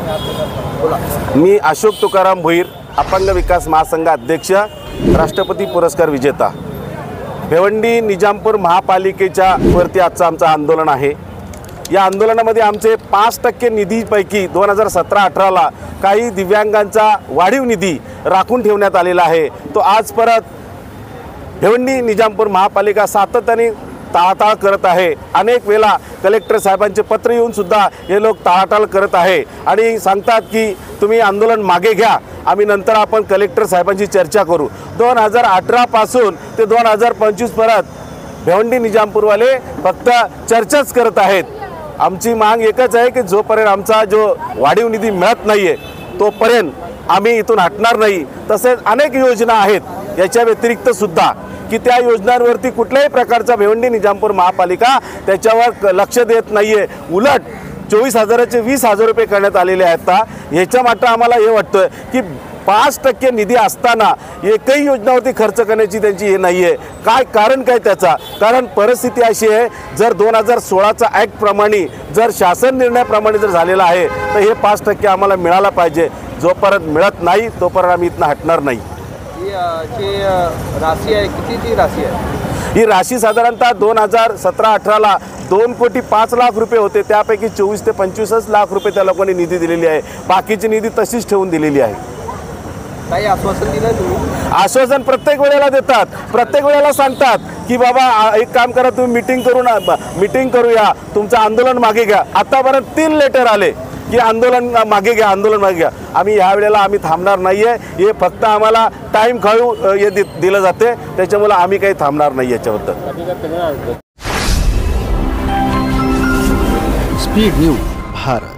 मी अशोक तुकाराम भोईर, अपंग विकास महासंघ अध्यक्ष, राष्ट्रपती पुरस्कार विजेता। भिवंडी निजामपूर महापालिकेच्या वरती आजचं आमचं आंदोलन आहे। या आंदोलनामध्ये आमचे 5% निधीपैकी 2017-18ला काही दिव्यांगांचा वाढीव निधी राखून ठेवण्यात आलेला आहे। तो आज परत भिवंडी निजामपूर महापालिका सातत्याने टाळाटाळ करत आहे। अनेक वेळा कलेक्टर साहेबांचे पत्र येऊन सुद्धा हे लोक टाळाटाळ करत आहे आणि सांगतात की तुम्ही आंदोलन मागे घ्या, आम्ही नंतर आपण कलेक्टर साहेबांची चर्चा करू। 2018 पासून ते 2025 परत भिवंडी निजामपूरवाले फक्त चर्चाच करत आहेत। आमची माग एकच आहे की जोपर्यंत आमचा जो वाढीव निधी मिळत नाही आहे तोपर्यंत आम्ही इथून हटणार नाही। तसेच अनेक योजना आहेत याच्या व्यतिरिक्त सुद्धा की त्या योजनांवरती कुठल्याही प्रकारचा भिवंडी निजामपूर महापालिका त्याच्यावर लक्ष देत नाही आहे। उलट 24,000चे 20,000 रुपये करण्यात आलेले आहेत। ह्याच्या मात्र आम्हाला हे वाटतं की 5% निधी असताना एकही योजनावरती खर्च करण्याची त्यांची हे नाही आहे। काय कारण काय त्याचा? कारण परिस्थिती अशी आहे, जर 2016चा ॲक्ट प्रमाणे जर शासन निर्णयाप्रमाणे जर झालेला आहे तर हे 5% आम्हाला मिळाला पाहिजे। जोपर्यंत मिळत नाही तोपर्यंत आम्ही इथनं हटणार नाही। ही राशी आहे, कितीची राशी आहे? ही राशी साधारणतः 2017-18ला 2,05,00,000 रुपये होते। त्यापैकी 24 ते 25 लाख रुपये त्या लोकांनी निधी दिलेली आहे। बाकीची निधी तशीच ठेवून दिलेली आहे। काही आश्वासन दिलं तुम्ही? आश्वासन प्रत्येक वेळेला देतात, प्रत्येक वेळेला सांगतात की बाबा एक काम करा, तुम्ही मीटिंग करूया, तुमचं आंदोलन मागे घ्या। आतापर्यंत 3 लेटर आले की आंदोलन मागे घ्या, आंदोलन मागे घ्या। आम्ही ह्या वेळेला आम्ही थांबणार नाही आहे। हे फक्त आम्हाला टाईम खाऊ हे दिलं जाते, त्याच्यामुळे आम्ही काही थांबणार नाही याच्याबद्दल। Speed news Bharat.